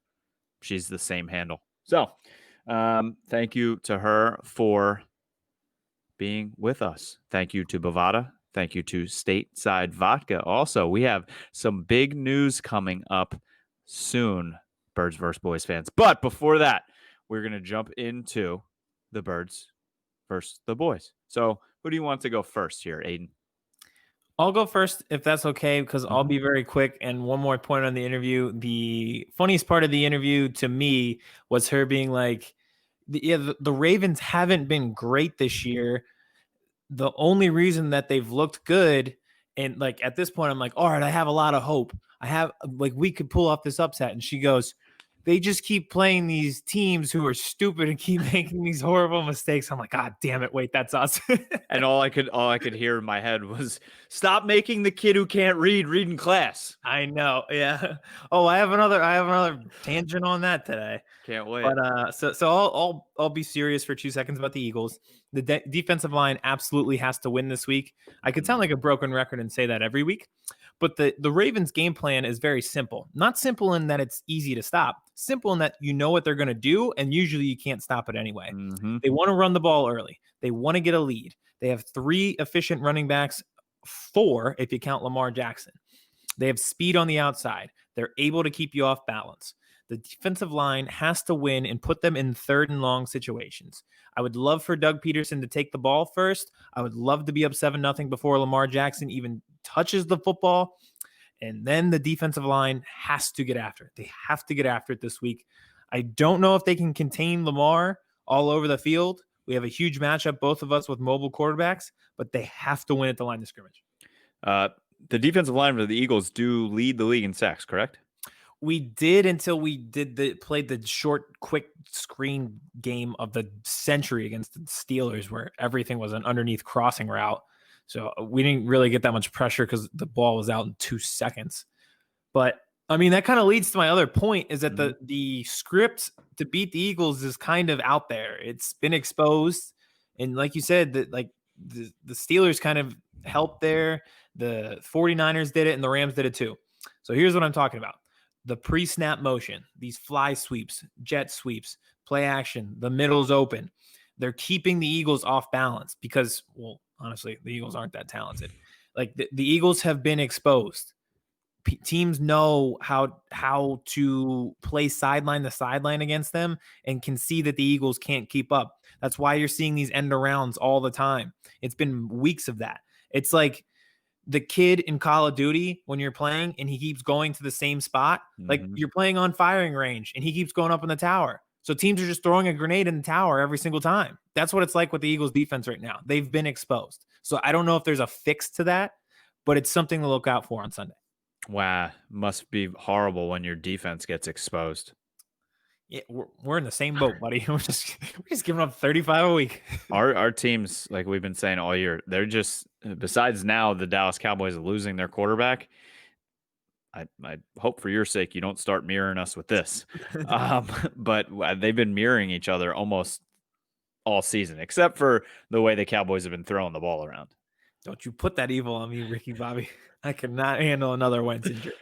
she's the same handle. So thank you to her for being with us. Thank you to Bovada. Thank you to Stateside Vodka. Also, we have some big news coming up soon, Birds vs. Boys fans. But before that, we're going to jump into the Birds versus the Boys. So who do you want to go first here, Aidan? I'll go first if that's okay, because I'll be very quick. And one more point on the interview. The funniest part of the interview to me was her being like, the Ravens haven't been great this year. The only reason that they've looked good, and like at this point, I'm like, all right, I have a lot of hope. I have like we could pull off this upset. And she goes, they just keep playing these teams who are stupid and keep making these horrible mistakes. I'm like, God damn it, wait, that's us. And all I could hear in my head was, stop making the kid who can't read in class. I know, yeah. Oh, I have another tangent on that today. Can't wait. But so I'll be serious for 2 seconds about the Eagles. The defensive line absolutely has to win this week. I could sound like a broken record and say that every week, but the Ravens game plan is very simple. Not simple in that it's easy to stop. Simple in that you know what they're going to do, and usually you can't stop it anyway. Mm-hmm. They want to run the ball early. They want to get a lead. They have 3 efficient running backs, 4 if you count Lamar Jackson. They have speed on the outside. They're able to keep you off balance. The defensive line has to win and put them in 3rd and long situations. I would love for Doug Peterson to take the ball first. I would love to be up 7-0 before Lamar Jackson even touches the football. And then the defensive line has to get after it. They have to get after it this week. I don't know if they can contain Lamar all over the field. We have a huge matchup, both of us with mobile quarterbacks, but they have to win at the line of scrimmage. The defensive line for the Eagles do lead the league in sacks, correct? We did until we played the short, quick screen game of the century against the Steelers, where everything was an underneath crossing route. So we didn't really get that much pressure because the ball was out in 2 seconds. But I mean, that kind of leads to my other point, is that the script to beat the Eagles is kind of out there. It's been exposed. And like you said, that like the Steelers kind of helped there. The 49ers did it and the Rams did it too. So here's what I'm talking about. The pre-snap motion, these fly sweeps, jet sweeps, play action, the middle's open. They're keeping the Eagles off balance because, well, honestly, the Eagles aren't that talented. Like the Eagles have been exposed. Teams know how to play sideline to sideline against them and can see that the Eagles can't keep up. That's why you're seeing these end arounds all the time. It's been weeks of that. It's like the kid in Call of Duty when you're playing and he keeps going to the same spot. Like you're playing on firing range and he keeps going up in the tower. So teams are just throwing a grenade in the tower every single time. That's what it's like with the Eagles defense right now. They've been exposed. So I don't know if there's a fix to that, but it's something to look out for on Sunday. Wow. Must be horrible when your defense gets exposed. Yeah, we're in the same boat, buddy. We're just giving up 35 a week. Our teams, like we've been saying all year, they're just, besides now the Dallas Cowboys losing their quarterback, I hope for your sake you don't start mirroring us with this. But they've been mirroring each other almost all season, except for the way the Cowboys have been throwing the ball around. Don't you put that evil on me, Ricky Bobby. I cannot handle another Wentz injury.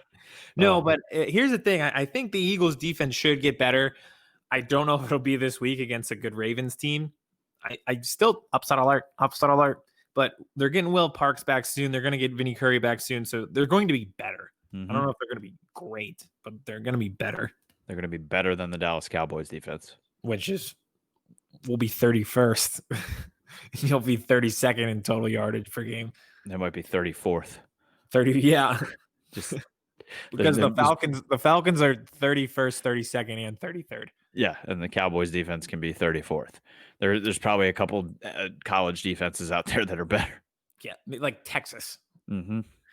No, but here's the thing. I think the Eagles defense should get better. I don't know if it'll be this week against a good Ravens team. I still upset alert. But they're getting Will Parks back soon. They're going to get Vinny Curry back soon. So they're going to be better. I don't know if they're going to be great, but they're going to be better. They're going to be better than the Dallas Cowboys defense, which will be 31st. You'll be 32nd in total yardage per game. They might be 34th. 30, yeah. Just because the Falcons are 31st, 32nd, and 33rd. Yeah, and the Cowboys defense can be 34th. There's probably a couple college defenses out there that are better. Yeah, like Texas.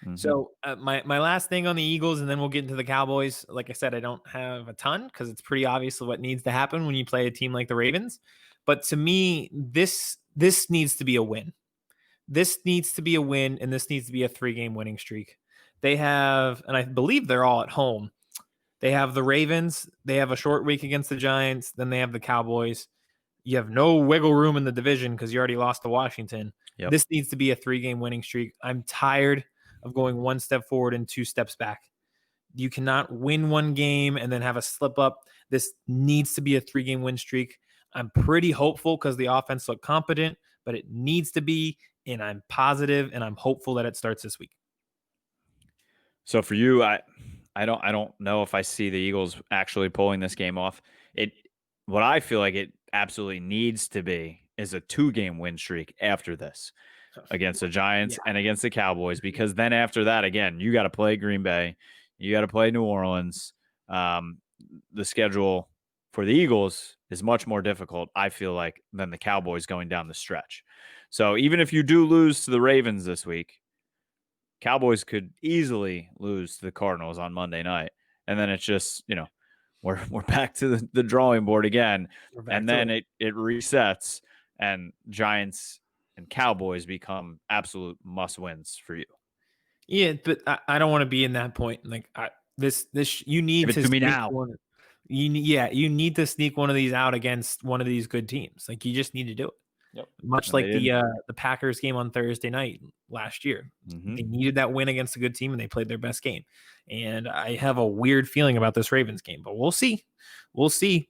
Mhm. So my last thing on the Eagles, and then we'll get into the Cowboys. Like I said, I don't have a ton because it's pretty obvious what needs to happen when you play a team like the Ravens. But to me, this needs to be a win. This needs to be a win, and this needs to be a 3-game winning streak. They have, and I believe they're all at home. They have the Ravens. They have a short week against the Giants. Then they have the Cowboys. You have no wiggle room in the division because you already lost to Washington. Yep. This needs to be a 3-game winning streak. I'm tired of going 1 step forward and 2 steps back. You cannot win 1 game and then have a slip up. This needs to be a 3-game win streak. I'm pretty hopeful because the offense looked competent, but it needs to be, and I'm positive and I'm hopeful that it starts this week. So for you, I don't know if I see the Eagles actually pulling this game off. What I feel like it absolutely needs to be is a 2-game win streak after this against the Giants and against the Cowboys, because then after that, again, you got to play Green Bay, you got to play New Orleans. The schedule for the Eagles is much more difficult, I feel like, than the Cowboys going down the stretch. So even if you do lose to the Ravens this week, Cowboys could easily lose to the Cardinals on Monday night. And then it's just, we're back to the drawing board again. And then it resets, and Giants and Cowboys become absolute must-wins for you. Yeah, but I don't want to be in that point. Like you need Give it to me now. You need to sneak one of these out against one of these good teams. Like you just need to do it. Yep. Much like the Packers game on Thursday night last year. Mm-hmm. They needed that win against a good team, and they played their best game. And I have a weird feeling about this Ravens game, but we'll see. We'll see.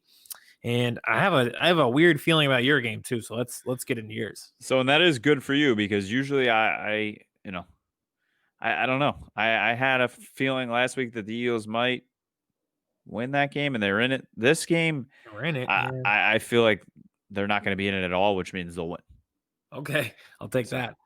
And I have a weird feeling about your game too. So let's get into yours. So, and that is good for you, because usually I don't know. I had a feeling last week that the Eagles might win that game, and they're in it. This game, we're in it. I feel like they're not going to be in it at all, which means they'll win. Okay, I'll take that.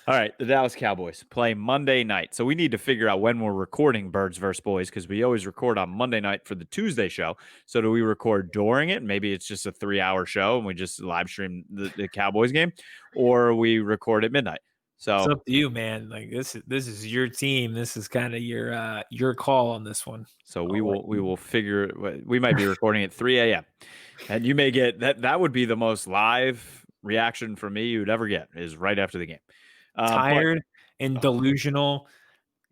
All right, the Dallas Cowboys play Monday night. So we need to figure out when we're recording Birds vs. Boys, because we always record on Monday night for the Tuesday show. So do we record during it? Maybe it's just a 3-hour show and we just live stream the Cowboys game, or we record at midnight. So it's up to you, man. Like this is your team. This is kind of your call on this one. So we will figure. We might be recording at 3 a.m. and you may get that. That would be the most live reaction from me you'd ever get, is right after the game. Tired and delusional,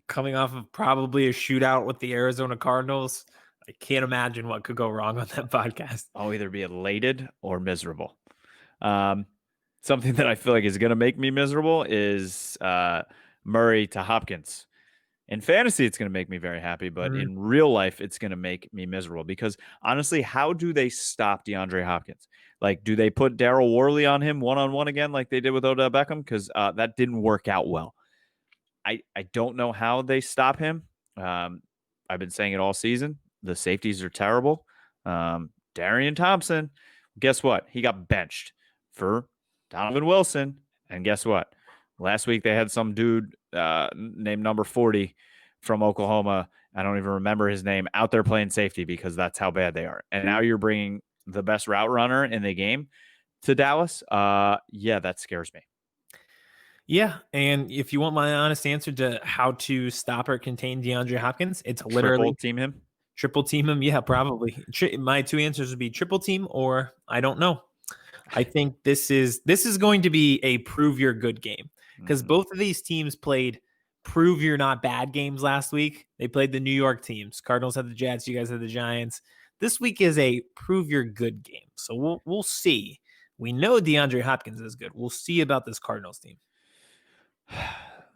coming off of probably a shootout with the Arizona Cardinals. I can't imagine what could go wrong on that podcast. I'll either be elated or miserable. Something that I feel like is going to make me miserable is Murray to Hopkins. In fantasy, it's going to make me very happy, but in real life, it's going to make me miserable, because honestly, how do they stop DeAndre Hopkins? Like, do they put Darryl Worley on him one-on-one again like they did with Odell Beckham? Because that didn't work out well. I don't know how they stop him. I've been saying it all season. The safeties are terrible. Darian Thompson, guess what? He got benched for Donovan Wilson. And guess what? Last week they had some dude named number 40 from Oklahoma. I don't even remember his name, out there playing safety, because that's how bad they are. And now you're bringing the best route runner in the game to Dallas. Yeah, that scares me. Yeah, and if you want my honest answer to how to stop or contain DeAndre Hopkins, it's literally triple team him. Yeah, probably. My 2 answers would be triple team or I don't know. I think this is going to be a prove you're good game, because both of these teams played prove you're not bad games last week. They played the New York teams. Cardinals had the Jets. You guys had the Giants. This week is a prove you're good game. So we'll see. We know DeAndre Hopkins is good. We'll see about this Cardinals team.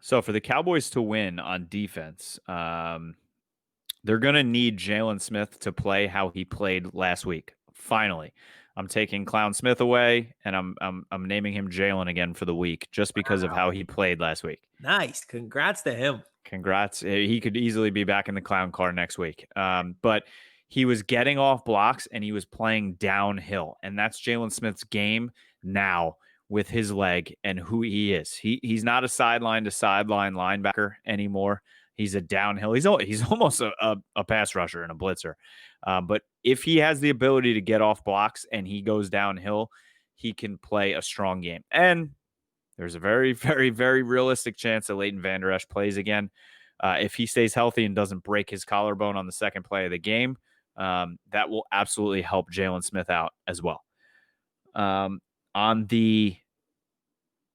So for the Cowboys to win on defense, they're going to need Jalen Smith to play how he played last week. Finally, I'm taking Clown Smith away, and I'm naming him Jalen again for the week, just because of how he played last week. Nice. Congrats to him. Congrats. He could easily be back in the clown car next week. But he was getting off blocks and he was playing downhill. And that's Jalen Smith's game now, with his leg and who he is. He's not a sideline to sideline linebacker anymore. He's a downhill. He's almost a pass rusher and a blitzer. But if he has the ability to get off blocks and he goes downhill, he can play a strong game. And There's a very, very, very realistic chance that Leighton Vander Esch plays again. If he stays healthy and doesn't break his collarbone on the second play of the game, that will absolutely help Jalen Smith out as well. On the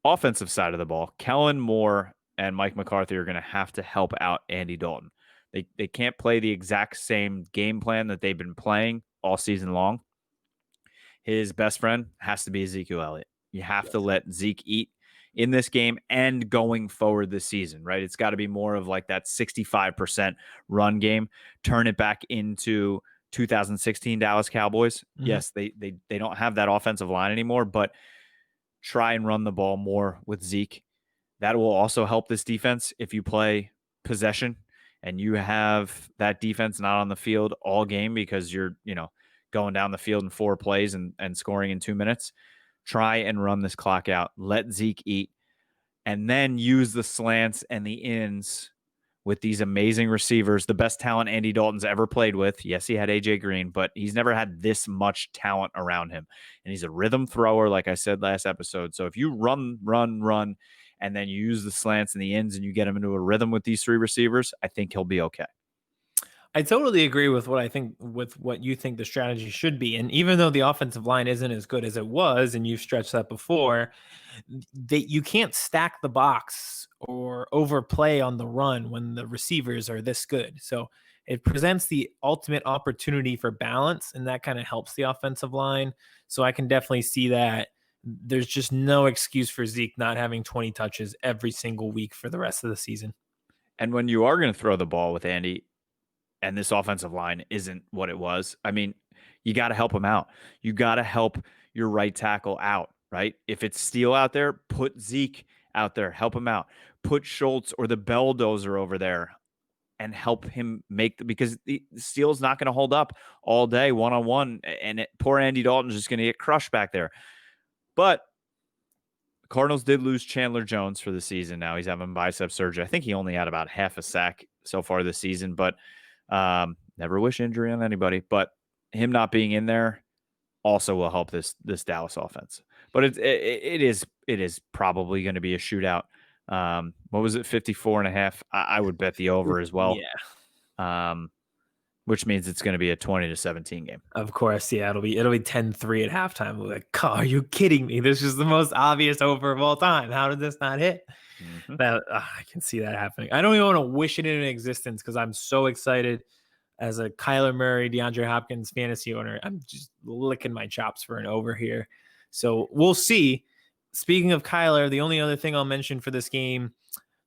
offensive side of the ball, Kellen Moore and Mike McCarthy are going to have to help out Andy Dalton. They can't play the exact same game plan that they've been playing all season long. His best friend has to be Ezekiel Elliott. You have to let Zeke eat in this game and going forward this season, right? It's got to be more of like that 65% run game. Turn it back into 2016 Dallas Cowboys. Mm-hmm. Yes, they don't have that offensive line anymore, but try and run the ball more with Zeke. That will also help this defense if you play possession and you have that defense not on the field all game because you're, going down the field in 4 plays and scoring in 2 minutes. Try and run this clock out. Let Zeke eat. And then use the slants and the ins with these amazing receivers, the best talent Andy Dalton's ever played with. Yes, he had AJ Green, but he's never had this much talent around him. And he's a rhythm thrower, like I said last episode. So if you run, and then you use the slants and the ins and you get him into a rhythm with these 3 receivers, I think he'll be okay. I totally agree with what you think the strategy should be. And even though the offensive line isn't as good as it was, and you've stretched that before, you can't stack the box or overplay on the run when the receivers are this good. So it presents the ultimate opportunity for balance, and that kind of helps the offensive line. So I can definitely see that there's just no excuse for Zeke not having 20 touches every single week for the rest of the season. And when you are going to throw the ball with Andy, and this offensive line isn't what it was, I mean, you got to help him out. You got to help your right tackle out, right? If it's Steele out there, put Zeke out there, help him out. Put Schultz or the Belldozer over there and help him because Steele's not going to hold up all day one-on-one, and poor Andy Dalton's just going to get crushed back there. But the Cardinals did lose Chandler Jones for the season. Now he's having bicep surgery. I think he only had about half a sack so far this season, but never wish injury on anybody. But him not being in there also will help this Dallas offense. But it is probably going to be a shootout. What was it, 54.5? I would bet the over as well. Yeah. Which means it's going to be a 20-17 game. Of course, yeah. It'll be 10-3 at halftime. We're like, are you kidding me? This is the most obvious over of all time. How did this not hit? Mm-hmm. I can see that happening. I don't even want to wish it into existence because I'm so excited as a Kyler Murray, DeAndre Hopkins fantasy owner. I'm just licking my chops for an over here. So we'll see. Speaking of Kyler, the only other thing I'll mention for this game,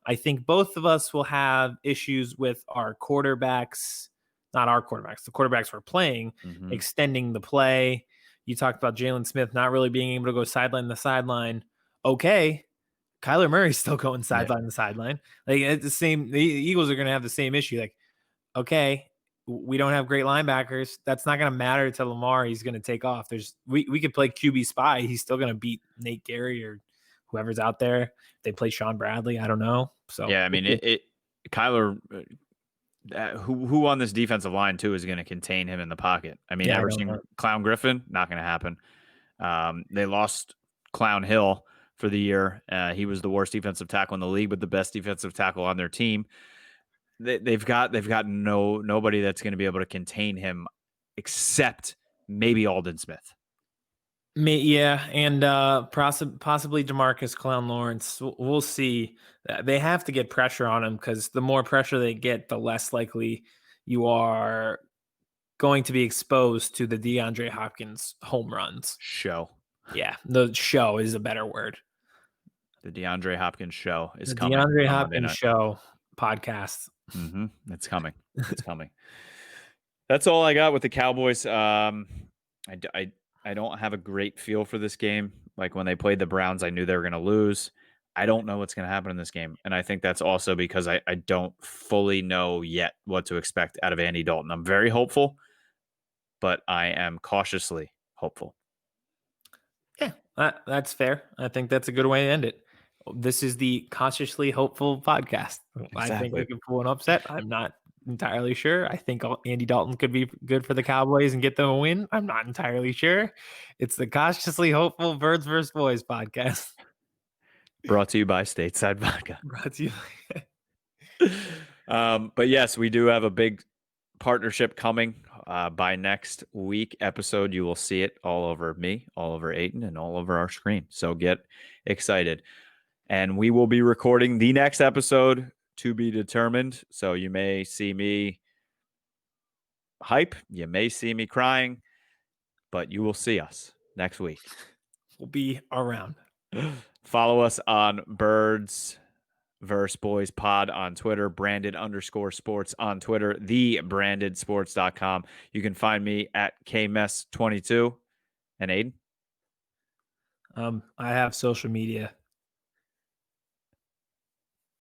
I think both of us will have issues with our quarterbacks. Not our quarterbacks, the quarterbacks we're playing, extending the play. You talked about Jalen Smith not really being able to go sideline to sideline. Okay, Kyler Murray's still going sideline to sideline. Like it's the same. The Eagles are going to have the same issue. Like, okay, we don't have great linebackers. That's not going to matter to Lamar. He's going to take off. We could play QB spy. He's still going to beat Nate Gary or whoever's out there. If they play Sean Bradley, I don't know. So yeah, I mean Kyler. Who on this defensive line too is going to contain him in the pocket? I mean, ever seen Clown Griffin? Not going to happen. They lost Clown Hill for the year. He was the worst defensive tackle in the league, but the best defensive tackle on their team. They've got nobody that's going to be able to contain him except maybe Aldon Smith. Yeah, and possibly DeMarcus Clown Lawrence. We'll see. They have to get pressure on him because the more pressure they get, the less likely you are going to be exposed to the DeAndre Hopkins home runs. Show. Yeah, the show is a better word. The DeAndre Hopkins show is the coming. The DeAndre Hopkins show podcast. It's coming. It's coming. That's all I got with the Cowboys. I don't have a great feel for this game. Like when they played the Browns, I knew they were going to lose. I don't know what's going to happen in this game. And I think that's also because I don't fully know yet what to expect out of Andy Dalton. I'm very hopeful, but I am cautiously hopeful. Yeah, that's fair. I think that's a good way to end it. This is the Cautiously Hopeful podcast. Exactly. I think we can pull an upset. I'm not entirely sure. I think Andy Dalton could be good for the Cowboys and get them a win. I'm not entirely sure. It's the Cautiously Hopeful Birds vs. Boys podcast. Brought to you by Stateside Vodka. Brought to you. But yes, we do have a big partnership coming. By next week episode, you will see it all over me, all over Aidan, and all over our screen. So get excited. And we will be recording the next episode to be determined. So you may see me hype. You may see me crying, but you will see us next week. We'll be around. Follow us on Birds vs. Boys Pod on Twitter, branded_sports on Twitter, thebrandedsports.com. You can find me at KMess22. And Aidan? I have social media